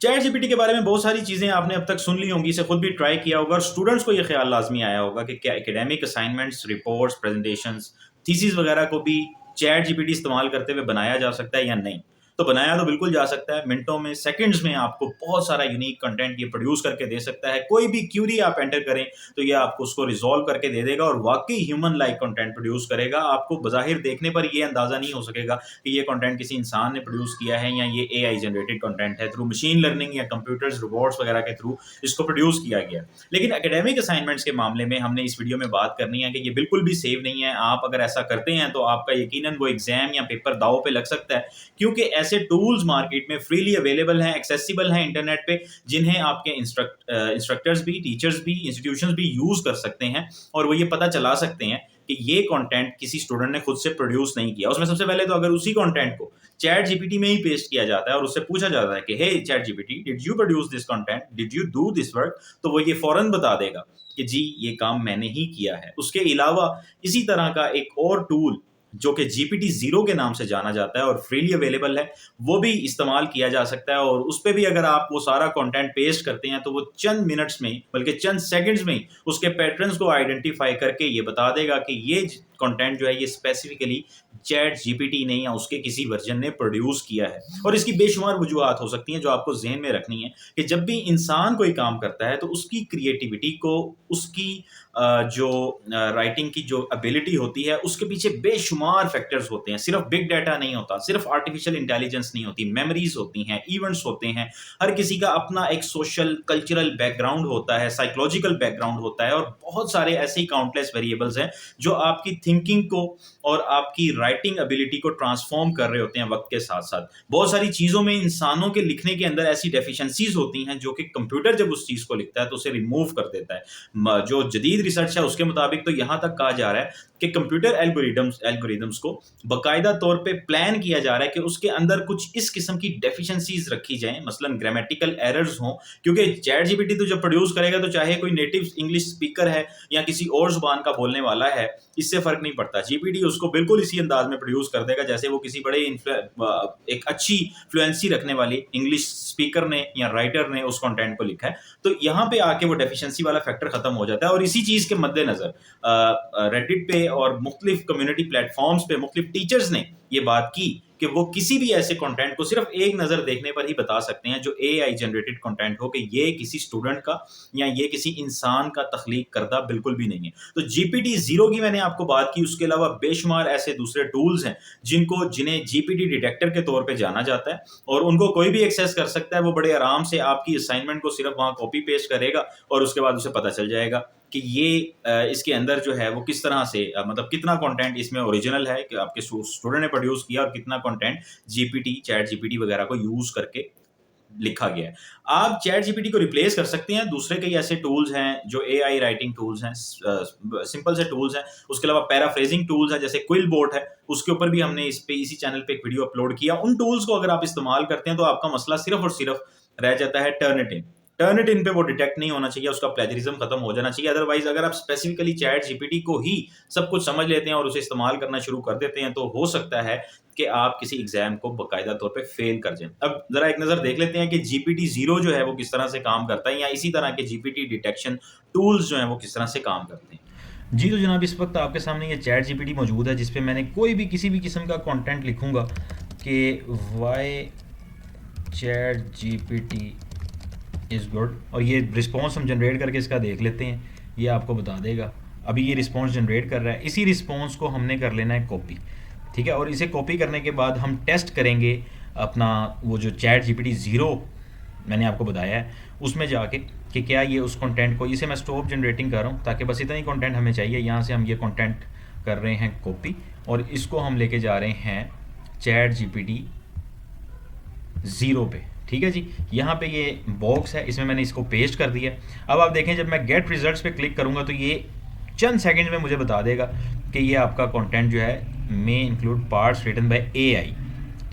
Chat GPT के बारे में बहुत सारी चीज़ें आपने अब तक सुन ली होंगी, इसे खुद भी ट्राई किया होगा और स्टूडेंट्स को ये ख्याल लाजमी आया होगा कि क्या academic assignments, reports, presentations, thesis वगैरह को भी चैट जीपीटी इस्तेमाल करते हुए बनाया जा सकता है या नहीं। तो बनाया तो बिल्कुल जा सकता है, मिनटों में, सेकंड्स में आपको बहुत सारा यूनिक कंटेंट ये प्रोड्यूस करके दे सकता है। कोई भी क्यूरी आप एंटर करें तो ये आपको उसको रिजॉल्व करके दे देगा और वाकई ह्यूमन लाइक कंटेंट प्रोड्यूस करेगा। आपको बज़ाहिर देखने पर ये अंदाज़ा नहीं हो सकेगा कि ये कंटेंट किसी इंसान ने प्रोड्यूस किया है या ये एआई जनरेटेड कंटेंट है, थ्रू मशीन लर्निंग या कंप्यूटर्स, रोबोट्स वगैरह के थ्रू इसको प्रोड्यूस किया गया। लेकिन एकेडमिक असाइनमेंट्स के मामले में हमने इस वीडियो में बात करनी है कि ये बिल्कुल भी सेफ नहीं है। आप अगर ऐसा करते हैं तो आपका यकीनन वो एग्जाम या पेपर दांव पे लग सकता है, क्योंकि ऐसे टूल्स मार्केट में फ्रीली अवेलेबल हैं, एक्सेसिबल हैं इंटरनेट पे, जिन्हें आपके इंस्ट्रक्टर्स भी, टीचर्स भी, इंस्टीट्यूशंस भी यूज कर सकते हैं और वो ये पता चला सकते हैं कि ये कंटेंट किसी स्टूडेंट ने खुद से प्रोड्यूस नहीं किया। उसमें सबसे पहले तो अगर उसी कंटेंट को चैट जीपीटी में ही पेस्ट किया जाता है और उससे पूछा जाता है कि hey ChatGPT, did you produce this content, did you do this work, तो वो ये फौरन बता देगा कि जी ये काम मैंने ही किया है। उसके अलावा इसी तरह का एक और टूल जो कि जीपीटी जीरो के नाम से जाना जाता है और फ्रीली अवेलेबल है, वो भी इस्तेमाल किया जा सकता है और उस पर भी अगर आप वो सारा कंटेंट पेस्ट करते हैं तो वो चंद मिनट्स में, बल्कि चंद सेकंड्स में उसके पैटर्न्स को आइडेंटिफाई करके ये बता देगा कि ये कंटेंट जो है ये स्पेसिफिकली चैट जीपीटी ने या उसके किसी वर्जन ने प्रोड्यूस किया है। और इसकी बेशुमार वजूहत हो सकती हैं जो आपको जहन में रखनी है कि जब भी इंसान कोई काम करता है तो उसकी क्रिएटिविटी को, उसकी जो राइटिंग की जो एबिलिटी होती है, उसके पीछे बेशुमार फैक्टर्स होते हैं। सिर्फ बिग डाटा नहीं होता, सिर्फ आर्टिफिशियल इंटेलिजेंस नहीं होती, मेमोरीज होती हैं, इवेंट्स होते हैं। हर किसी का अपना एक सोशल कल्चरल बैकग्राउंड होता है, साइकोलॉजिकल बैकग्राउंड होता है और बहुत सारे ऐसे ही काउंटलेस वेरिएबल्स हैं जो आपकी थिंकिंग को और आपकी राइटिंग एबिलिटी को ट्रांसफॉर्म कर रहे होते हैं वक्त के साथ साथ। बहुत सारी चीज़ों में इंसानों के लिखने के अंदर ऐसी डेफिशिएंसीज होती हैं जो कि कंप्यूटर जब उस चीज़ को लिखता है तो उसे रिमूव कर देता है। जो जदीद रिसर्च है उसके मुताबिक तो यहाँ तक कहा जा रहा है कि कंप्यूटर एल्गोरिदम्स को बाकायदा तौर पे प्लान किया जा रहा है कि उसके अंदर कुछ इस किस्म की डेफिशिएंसीज रखी जाएं, मसलन ग्रामेटिकल एरर्स हों, क्योंकि चैट जीपीटी तो जब प्रोड्यूस करेगा तो चाहे कोई नेटिव इंग्लिश स्पीकर है या किसी और जुबान का बोलने वाला है, इससे फर्क नहीं पड़ता। जीपीटी उसको बिल्कुल इसी अंदाज में प्रोड्यूस कर देगा जैसे वो किसी बड़े एक अच्छी फ्लुएंसी रखने वाली इंग्लिश स्पीकर ने या राइटर ने उस कंटेंट को लिखा है। तो यहाँ पे आके वो डेफिशिएंसी वाला फैक्टर खत्म हो जाता है और इसी चीज के मद्देनजर रेडिट पे और मुख्तलिफ कम्युनिटी प्लेटफॉर्म्स पे मुख्तलिफ टीचर्स ने ये बात की कि वो किसी भी ऐसे कंटेंट को सिर्फ एक नजर देखने पर ही बता सकते हैं जो एआई जनरेटेड कंटेंट हो, कि ये किसी स्टूडेंट का या ये किसी इंसान का तख्लीक करदा बिल्कुल भी नहीं है। तो जीपीटी जीरो की मैंने आपको बात की, उसके अलावा बेशुमार ऐसे दूसरे टूल्स हैं जिन्हें जीपीटी डिटेक्टर के तौर पे जाना जाता है और उनको कोई भी एक्सेस कर सकता है। वो बड़े आराम से आपकी असाइनमेंट को सिर्फ वहां कॉपी पेस्ट करेगा और उसके बाद उसे पता चल जाएगा कि ये इसके अंदर जो है वो किस तरह से मतलब कितना कंटेंट इसमें ओरिजिनल है कि आपके स्टूडेंट ने प्रोड्यूस किया और कितना कंटेंट जीपीटी, चैट जीपीटी वगैरह को यूज करके लिखा गया है। आप चैट जीपीटी को रिप्लेस कर सकते हैं दूसरे कई ऐसे टूल्स हैं जो एआई राइटिंग टूल्स हैं, सिंपल से टूल्स हैं। उसके अलावा पैराफ्रेजिंग टूल्स हैं जैसे क्विलबोर्ड है, उसके ऊपर भी हमने इसी चैनल पे एक वीडियो अपलोड किया। उन टूल्स को अगर आप इस्तेमाल करते हैं तो आपका मसला सिर्फ और सिर्फ रह जाता है टर्निटिन पे वो डिटेक्ट नहीं होना चाहिए, उसका प्लेजरिज्म खत्म हो जाना चाहिए। अदरवाइज अगर आप स्पेसिफिकली चैट जीपीटी को ही सब कुछ समझ लेते हैं और उसे इस्तेमाल करना शुरू कर देते हैं तो हो सकता है कि आप किसी एग्जाम को बाकायदा तौर पे फेल कर जाएं। अब जरा एक नजर देख लेते हैं कि जीपीटी जीरो जो है वो किस तरह से काम करता है या इसी तरह के जीपीटी डिटेक्शन टूल्स जो हैं वो किस तरह से काम करते हैं। जी तो जनाब, इस वक्त आपके सामने ये चैट जीपीटी मौजूद है जिसपे मैंने कोई भी किसी भी किस्म का कंटेंट लिखूंगा कि why chat GPT is good, और ये रिस्पॉन्स हम जनरेट करके इसका देख लेते हैं, ये आपको बता देगा। अभी ये रिस्पॉन्स जनरेट कर रहा है, इसी रिस्पॉन्स को हमने कर लेना है कॉपी, ठीक है। और इसे कॉपी करने के बाद हम टेस्ट करेंगे अपना वो जो चैट जीपीटी ज़ीरो मैंने आपको बताया है उसमें जाके कि क्या ये उस कंटेंट को, इसे मैं स्टॉप जनरेटिंग कर रहा हूँ ताकि बस इतना ही कंटेंट हमें चाहिए। यहाँ से हम ये कंटेंट कर रहे हैं कॉपी और इसको हम लेके जा रहे हैं चैट जीपीटी ज़ीरो पे, ठीक है जी। यहाँ पे ये बॉक्स है, इसमें मैंने इसको पेस्ट कर दिया। अब आप देखें जब मैं गेट रिजल्ट्स पे क्लिक करूँगा तो ये चंद सेकंड में मुझे बता देगा कि ये आपका कंटेंट जो है may include parts written by AI,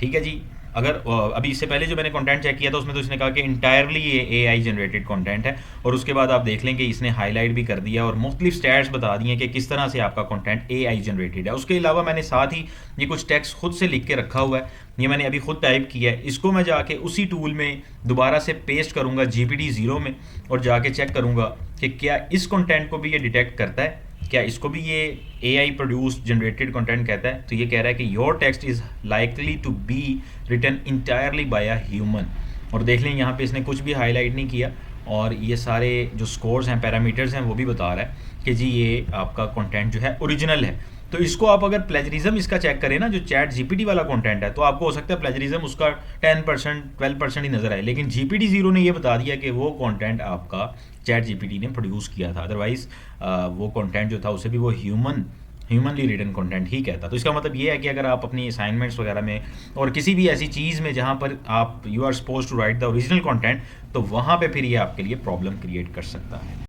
ठीक है जी। अगर अभी इससे पहले जो मैंने कंटेंट चेक किया था उसमें तो इसने कहा कि इंटायरली ये एआई जनरेटेड कंटेंट है, और उसके बाद आप देख लें कि इसने हाईलाइट भी कर दिया और मुख्तलिफ स्टैट्स बता दिए कि किस तरह से आपका कंटेंट एआई जनरेटेड है। उसके अलावा मैंने साथ ही ये कुछ टेक्स्ट खुद से लिख के रखा हुआ है, ये मैंने अभी खुद टाइप किया है। इसको मैं जाके उसी टूल में दोबारा से पेस्ट करूँगा GPT-0 में, और जाके चेक करूँगा कि क्या इस कंटेंट को भी ये डिटेक्ट करता है, क्या इसको भी ये AI प्रोड्यूस जनरेटेड कंटेंट कहता है। तो ये कह रहा है कि your text is likely to be written entirely by a human. और देख लें यहाँ पे इसने कुछ भी हाईलाइट नहीं किया, और ये सारे जो स्कोर्स हैं, पैरामीटर्स हैं, वो भी बता रहा है कि जी ये आपका कंटेंट जो है ओरिजिनल है। तो इसको आप अगर प्लेजरिज्म इसका चेक करें ना, जो चैट GPT वाला कंटेंट है, तो आपको हो सकता है प्लेजरिज्म उसका 10% 12% ही नज़र आए, लेकिन GPT-0 ने ये बता दिया कि वो कंटेंट आपका चैट GPT ने प्रोड्यूस किया था। अदरवाइज़ वो कंटेंट जो था उसे भी वो ह्यूमनली रिटन कंटेंट ही कहता। तो इसका मतलब ये है कि अगर आप अपनी असाइनमेंट्स वगैरह में और किसी भी ऐसी चीज़ में जहाँ पर आप you are suppose to write the original content, तो वहाँ पे फिर ये आपके लिए प्रॉब्लम क्रिएट कर सकता है।